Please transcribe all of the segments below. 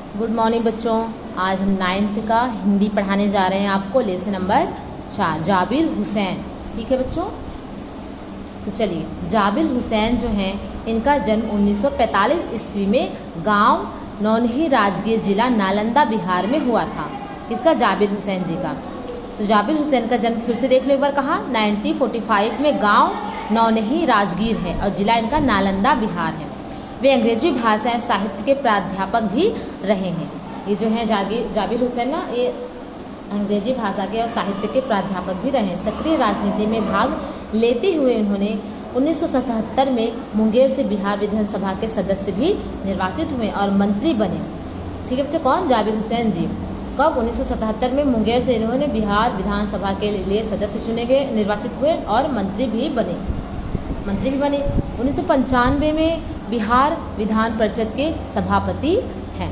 Good morning बच्चों। आज हम 9th का हिंदी पढ़ाने जा रहे हैं आपको, लेसन नंबर 4 जाबिर हुसैन। ठीक है बच्चों, तो चलिए। जाबिर हुसैन जो हैं, इनका जन्म 1945 ईस्वी में गांव नौनही राजगीर जिला नालंदा बिहार में हुआ था। किसका? जाबिर हुसैन जी का। तो जाबिर हुसैन का जन्म फिर से देख लो एक बार, कहाँ? 1945 में गांव नौनही राजगीर है और जिला इनका नालंदा बिहार है। वे अंग्रेजी भाषा और साहित्य के प्राध्यापक भी रहे हैं। ये जो है जाबिर हुसैन ना, ये अंग्रेजी भाषा के और साहित्य के प्राध्यापक भी रहे हैं। सक्रिय राजनीति में भाग लेते हुए उन्होंने 1977 में मुंगेर से बिहार विधानसभा के सदस्य भी निर्वाचित हुए और मंत्री बने। ठीक है बच्चे, कौन? जाबिर हुसैन जी। कब? 1977 में मुंगेर से इन्होंने बिहार विधानसभा के लिए सदस्य चुने गए, निर्वाचित हुए और मंत्री भी बने। 1995 में बिहार विधान परिषद के सभापति हैं।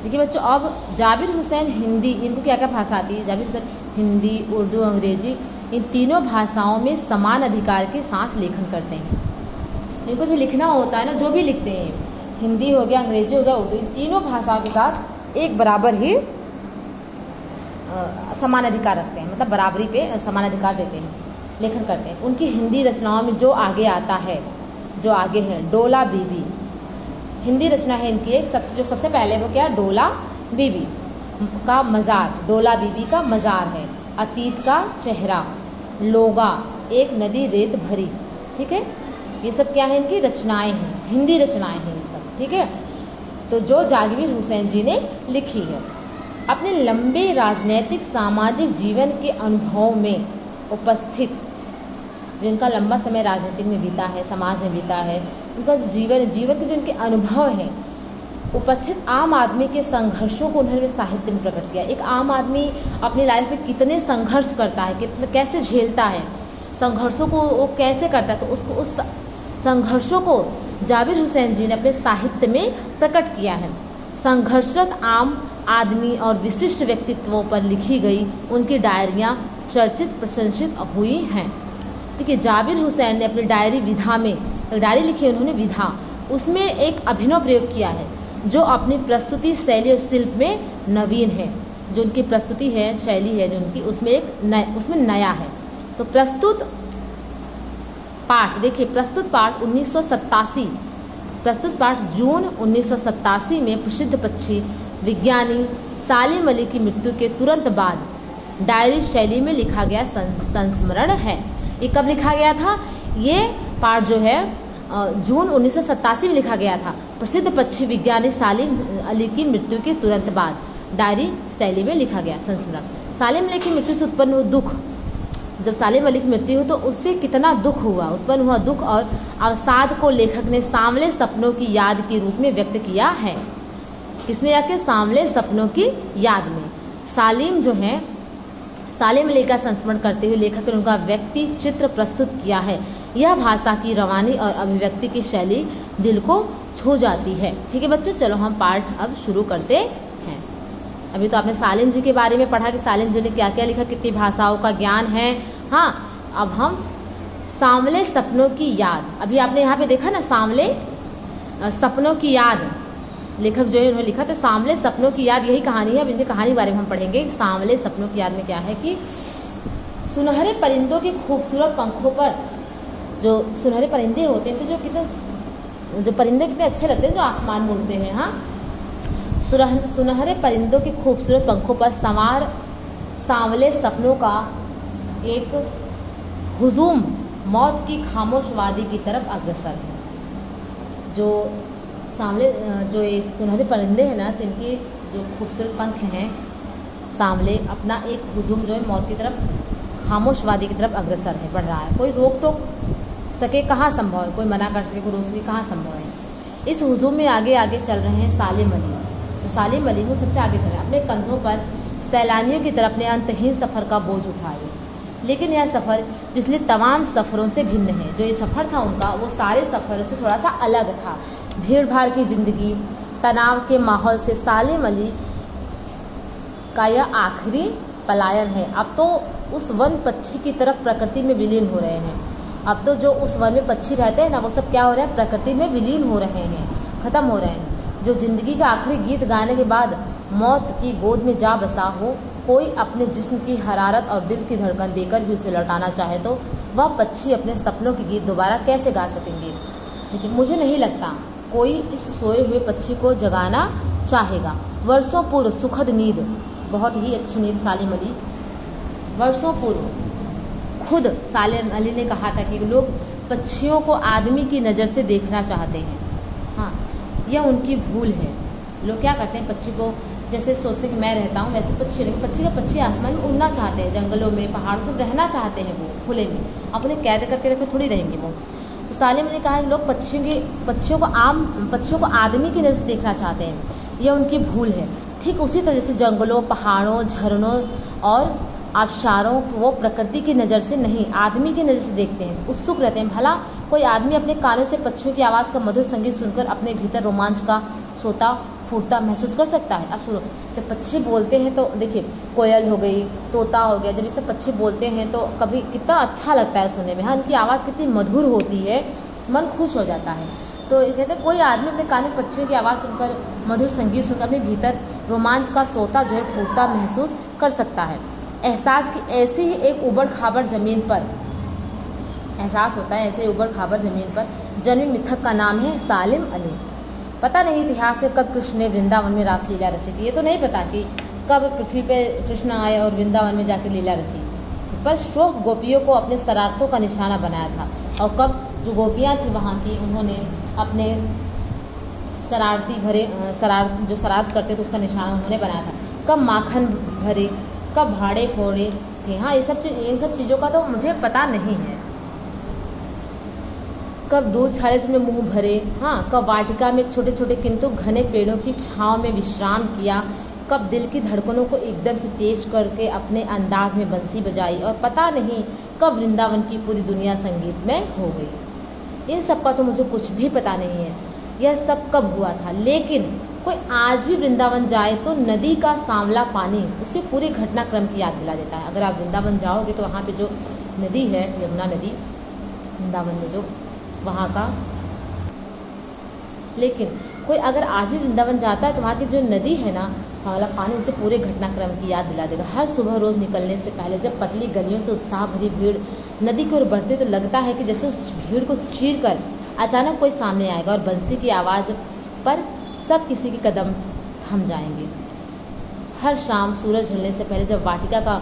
देखिए बच्चों, अब जाबिर हुसैन हिंदी, इनको क्या क्या भाषा आती है? जाबिर हुसैन हिंदी, उर्दू, अंग्रेजी, इन तीनों भाषाओं में समान अधिकार के साथ लेखन करते हैं। इनको जो लिखना होता है ना, जो भी लिखते हैं, हिंदी हो गया, अंग्रेजी हो गया, उर्दू, इन तीनों भाषाओं के साथ एक बराबर ही समान अधिकार रखते हैं, मतलब बराबरी पे समान अधिकार देते हैं, लेखन करते हैं। उनकी हिंदी रचनाओं में जो आगे आता है, जो आगे है, डोला बीबी हिंदी रचना है इनकी एक, जो सबसे पहले वो क्या? डोला बीबी का मज़ार, डोला बीबी का मज़ार है। अतीत का चेहरा, लोगा, एक नदी रेत भरी। ठीक है, ये सब क्या है? इनकी रचनाएं हैं, हिंदी रचनाएं हैं ये सब। ठीक है, तो जो जाबिर हुसैन जी ने लिखी है। अपने लंबे राजनैतिक सामाजिक जीवन के अनुभव में उपस्थित, जिनका लंबा समय राजनीतिक में बीता है, समाज में बीता है, उनका जीवन के जो इनके अनुभव हैं, उपस्थित आम आदमी के संघर्षों को उन्होंने साहित्य में प्रकट किया। एक आम आदमी अपनी लाइफ में कितने संघर्ष करता है, कितने कैसे झेलता है, संघर्षों को वो कैसे करता है, तो उसको उस संघर्षों को जाबिर हुसैन जी ने अपने साहित्य में प्रकट किया है। संघर्षरत आम आदमी और विशिष्ट व्यक्तित्वों पर लिखी गई उनकी डायरियां चर्चित प्रशंसित हुई हैं। देखिए, जाबिर हुसैन ने अपनी डायरी विधा में, डायरी लिखी उन्होंने विधा, उसमें एक अभिनव प्रयोग किया है जो अपनी प्रस्तुति शैली और शिल्प में नवीन है। जो उनकी प्रस्तुति है, शैली है जो उनकी, उसमें नया है। तो प्रस्तुत पाठ देखिए, प्रस्तुत पाठ 1987, प्रस्तुत पाठ जून 1987 में प्रसिद्ध पक्षी विज्ञानी सालिम अली की मृत्यु के तुरंत बाद डायरी शैली में लिखा गया संस्मरण है। ये कब लिखा गया था? ये पाठ जो है जून 1987 में लिखा गया था। प्रसिद्ध पक्षी विज्ञानी सालिम अली की मृत्यु के तुरंत बाद डायरी शैली में लिखा गया संस्मरण। सालिम अली की मृत्यु से उत्पन्न हुआ दुख, जब सालिम अली की मृत्यु हुई तो उससे कितना दुख हुआ, उत्पन्न हुआ दुख और अवसाद को लेखक ने सांवले सपनों की याद के रूप में व्यक्त किया है। इसमें आके सांवले सपनों की याद में सालिम जो है, सालिम अली का संस्मरण करते हुए लेखक ने उनका व्यक्ति चित्र प्रस्तुत किया है। यह भाषा की रवानी और अभिव्यक्ति की शैली दिल को छू जाती है। ठीक है बच्चों, चलो हम पाठ अब शुरू करते हैं। अभी तो आपने सालिम जी के बारे में पढ़ा कि सालिम जी ने क्या क्या लिखा, कितनी भाषाओं का ज्ञान है। हाँ, अब हम सांवले सपनों की याद, अभी आपने यहाँ पे देखा ना, सांवले सपनों की याद, लेखक जो है उन्होंने लिखा था सांवले सपनों की याद, यही कहानी है। अब इनकी कहानी के बारे में हम पढ़ेंगे। सांवले सपनों की याद में क्या है कि सुनहरे परिंदों के खूबसूरत पंखों पर, जो सुनहरे परिंदे होते हैं, तो जो परिंदे कितने अच्छे लगते हैं जो आसमान में उड़ते हैं। हाँ, सुनहरे परिंदों के खूबसूरत पंखों पर सवार सांवले सपनों का एक हुजूम मौत की खामोश वादी की तरफ अग्रसर है। जो सांवले, जो ये सुनहरे परिंदे हैं ना, इनके जो खूबसूरत पंख हैं सांवले, अपना एक हुजूम जो है मौत की तरफ, खामोश वादी की तरफ अग्रसर है, बढ़ रहा है। कोई रोक टोक सके कहाँ संभव है, कोई मना कर सके, कोई रोक सके कहाँ संभव है। इस हुजूम में आगे आगे चल रहे हैं सालिम अली। तो सालिम अली वो सबसे आगे चल रहे हैं, अपने कंधों पर सैलानियों की तरफ अपने अंतहीन सफर का बोझ उठाए। लेकिन यह सफर पिछले तमाम सफरों से भिन्न है। जो ये सफर था उनका, वो सारे सफरों से थोड़ा सा अलग था। भीड़ भाड़ की जिंदगी, तनाव के माहौल से सालिम अली का यह आखिरी पलायन है। अब तो उस वन पक्षी की तरफ प्रकृति में विलीन हो रहे हैं। अब तो जो उस वन में पक्षी रहते हैं ना, वो सब क्या हो रहे हैं? प्रकृति में विलीन हो रहे हैं, खत्म हो रहे हैं। जो जिंदगी का आखिरी गीत गाने के बाद मौत की गोद में जा बसा हो, कोई अपने जिस्म की हरारत और दिल की धड़कन देकर भी उसे लौटाना चाहे तो वह पक्षी अपने सपनों के गीत दोबारा कैसे गा सकेंगे। लेकिन मुझे नहीं लगता कोई इस सोए हुए पक्षी को जगाना चाहेगा। वर्षों पूर्व सुखद नींद, बहुत ही अच्छी नींद सालिम अली, वर्षों पूर्व खुद सालिम अली ने कहा था कि लोग पक्षियों को आदमी की नज़र से देखना चाहते हैं। हाँ, यह उनकी भूल है। लोग क्या करते हैं, पक्षी को जैसे सोचते हैं कि मैं रहता हूँ वैसे पक्षी नहीं, पक्षी आसमान में उड़ना चाहते हैं, जंगलों में पहाड़ों से रहना चाहते हैं, वो खुले में अपने कैद करके रखे थोड़ी रहेंगे वो। तो सालिम ने कहा कि लोग पक्षियों को आदमी की नज़र से देखना चाहते हैं, यह उनकी भूल है। ठीक उसी तरह से जंगलों, पहाड़ों, झरनों और आबशारों को वो प्रकृति की नज़र से नहीं, आदमी की नज़र से देखते हैं, उत्सुक रहते हैं। भला कोई आदमी अपने कानों से पक्षियों की आवाज़ का मधुर संगीत सुनकर अपने भीतर रोमांच का सोता फूटता महसूस कर सकता है। अब सुनो, जब पक्षी बोलते हैं तो देखिए, कोयल हो गई, तोता हो गया, जब ये सब पक्षी बोलते हैं तो कभी कितना अच्छा लगता है सुनने में। हाँ, इनकी आवाज़ कितनी मधुर होती है, मन खुश हो जाता है। तो ये कहते हैं कोई आदमी अपने कान में पक्षियों की आवाज़ सुनकर, मधुर संगीत सुनकर अपने भीतर रोमांच का सोता जो है फूटता महसूस कर सकता है। एहसास की ऐसी ही एक उबड़ खाबड़ जमीन पर एहसास होता है, ऐसे उबड़ खाबड़ जमीन पर जन्मे मिथक का नाम है सालिम अली। पता नहीं इतिहास में कब कृष्ण ने वृंदावन में रासलीला रची थी, ये तो नहीं पता कि कब पृथ्वी पे कृष्ण आए और वृंदावन में जाकर लीला रची, पर शोक गोपियों को अपने शरारतों का निशाना बनाया था। और कब जो गोपियाँ थी वहाँ की, उन्होंने अपने जो शरारत करते थे उसका निशाना उन्होंने बनाया था। कब माखन भरे, कब भाड़े फोड़े थे। हाँ, इन सब चीज़ों का तो मुझे पता नहीं है। कब दूध छाले से मुंह भरे, हाँ, कब वाटिका में छोटे छोटे किंतु घने पेड़ों की छांव में विश्राम किया, कब दिल की धड़कनों को एकदम से तेज करके अपने अंदाज में बंसी बजाई, और पता नहीं कब वृंदावन की पूरी दुनिया संगीत में हो गई। इन सब का तो मुझे कुछ भी पता नहीं है, यह सब कब हुआ था। लेकिन कोई आज भी वृंदावन जाए तो नदी का सांवला पानी उसे पूरे घटनाक्रम की याद दिला देता है। अगर आप वृंदावन जाओगे तो वहाँ पे जो नदी है, यमुना नदी, वृंदावन में जो वहाँ का, लेकिन कोई अगर आज भी वृंदावन जाता है तो वहाँ की जो नदी है ना, सांवला पानी, उसे पूरे घटनाक्रम की याद दिला देगा। हर सुबह रोज निकलने से पहले जब पतली गलियों से उत्साह भरी भीड़ नदी की ओर बढ़ती तो लगता है कि जैसे उस भीड़ को चीर कर अचानक कोई सामने आएगा और बंसी की आवाज़ पर सब किसी के कदम थम जाएंगे। हर शाम सूरज ढलने से पहले जब वाटिका का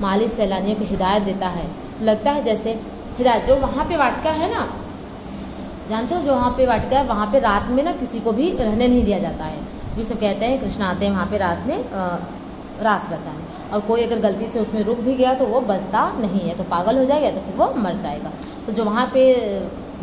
माली सैलानियों को हिदायत देता है, लगता है जैसे हिदायत, जो वहाँ पे वाटिका है ना, जानते हो जो वहाँ पे वाटिका है, वहाँ पे रात में ना किसी को भी रहने नहीं दिया जाता है। भी सब कहते हैं कृष्ण आते हैं वहाँ पे रात में रास रचाने, और कोई अगर गलती से उसमें रुक भी गया तो वो बचता नहीं है, तो पागल हो जाएगा, तो फिर वो मर जाएगा। तो जो वहाँ पे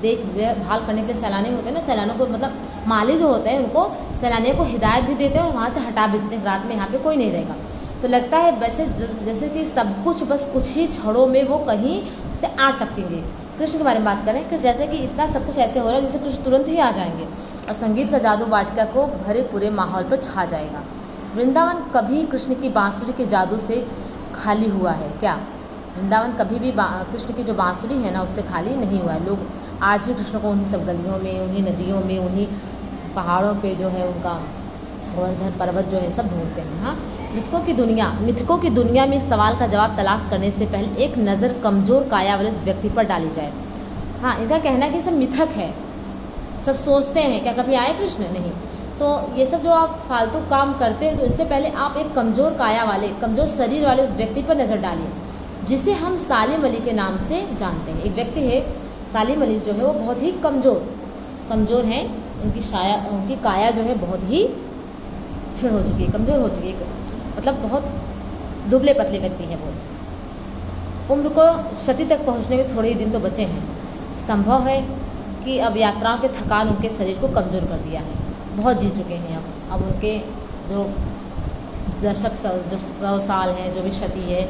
देखभाल करने के लिए सैलानी होते हैं ना, सैलानियों को मतलब माली जो होते हैं उनको सैलानियों को हिदायत भी देते हैं और वहाँ से हटा भी देते हैं, रात में यहाँ पे कोई नहीं रहेगा। तो लगता है वैसे जैसे कि सब कुछ बस कुछ ही क्षणों में वो कहीं से आ टपकेंगे। कृष्ण के बारे में बात करें कि जैसे कि इतना सब कुछ ऐसे हो रहा है जैसे कृष्ण तुरंत ही आ जाएंगे और संगीत का जादू वाटिका को भरे पूरे माहौल पर छा जाएगा। वृंदावन कभी कृष्ण की बांसुरी के जादू से खाली हुआ है क्या? वृंदावन कभी भी कृष्ण की जो बांसुरी है ना उससे खाली नहीं हुआ है। लोग आज भी कृष्ण को उन्हीं सब गलियों में, उन्हीं नदियों में, उन्हीं पहाड़ों पे जो है उनका गोवर्धन पर्वत जो है सब ढूंढते हैं। हाँ, मिथकों की दुनिया में इस सवाल का जवाब तलाश करने से पहले एक नज़र कमज़ोर काया वाले उस व्यक्ति पर डाली जाए। हाँ, इनका कहना है कि सब मिथक है, सब सोचते हैं क्या कभी आए कृष्ण? नहीं। तो ये सब जो आप फालतू काम करते हैं तो इससे पहले आप एक कमज़ोर काया वाले, कमज़ोर शरीर वाले उस व्यक्ति पर नज़र डालिए जिसे हम सालिम अली के नाम से जानते हैं। एक व्यक्ति है सालिम अली जो है वो बहुत ही कमज़ोर हैं। उनकी काया जो है बहुत ही क्षीण हो चुकी है, कमज़ोर हो चुकी है, मतलब बहुत दुबले पतले व्यक्ति हैं वो। उम्र को शती तक पहुंचने में थोड़े ही दिन तो बचे हैं। संभव है कि अब यात्राओं के थकान उनके शरीर को कमज़ोर कर दिया है, बहुत जी चुके हैं। अब उनके जो दशक 100 साल हैं, जो भी क्षति है,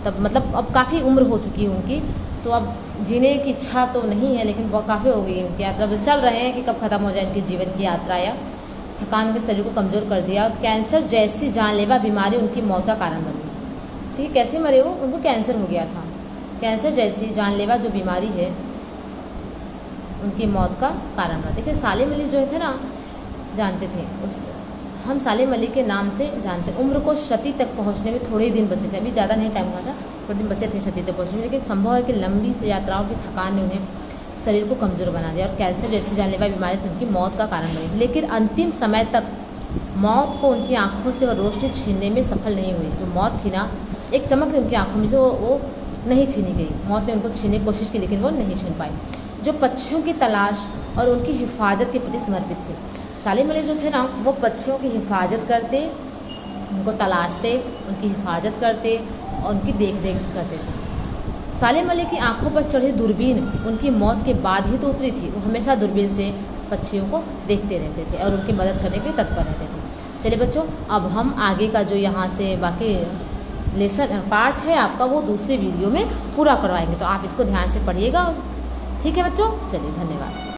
तब मतलब अब काफ़ी उम्र हो चुकी है उनकी, तो अब जीने की इच्छा तो नहीं है, लेकिन बहुत काफ़ी हो गई है उनकी यात्रा। बस चल रहे हैं कि कब ख़त्म हो जाए इनके जीवन की यात्रा। या थकान के शरीर को कमज़ोर कर दिया और कैंसर जैसी जानलेवा बीमारी उनकी मौत का कारण बनी। ठीक, कैसे मरे वो? उनको कैंसर हो गया था। कैंसर जैसी जानलेवा जो बीमारी है उनकी मौत का कारण बना। देखिए सालिम अली जो थे ना, जानते थे। हम सालिम अली के नाम से जानते। उम्र को शती तक पहुंचने में थोड़े ही दिन बचे थे, अभी ज़्यादा नहीं टाइम हुआ था, थोड़े दिन बचे थे शती तक पहुंचने में, लेकिन संभव है कि लंबी यात्राओं की थकान ने उन्हें शरीर को कमज़ोर बना दिया और कैंसर जैसी जानलेवा बीमारी से उनकी मौत का कारण बनी। लेकिन अंतिम समय तक मौत को उनकी आँखों से वो रोशनी छीनने में सफल नहीं हुई। जो मौत थी ना, एक चमक थी उनकी आँखों में, जो वो नहीं छीनी गई। मौत ने उनको छीनने की कोशिश की, लेकिन वो नहीं छीन पाई। जो पक्षियों की तलाश और उनकी हिफाजत के प्रति समर्पित थे। सालिम अली जो थे ना, वो पक्षियों की हिफाजत करते, उनको तलाशते, उनकी हिफाजत करते और उनकी देख रेख करते थे। सालिम अली की आंखों पर चढ़ी दूरबीन उनकी मौत के बाद ही तो उतरी थी। वो हमेशा दूरबीन से पक्षियों को देखते रहते थे और उनकी मदद करने के लिए तत्पर रहते थे। चलिए बच्चों, अब हम आगे का जो यहाँ से बाकी लेसन पार्ट है आपका, वो दूसरे वीडियो में पूरा करवाएंगे, तो आप इसको ध्यान से पढ़िएगा। ठीक है बच्चों, चलिए धन्यवाद।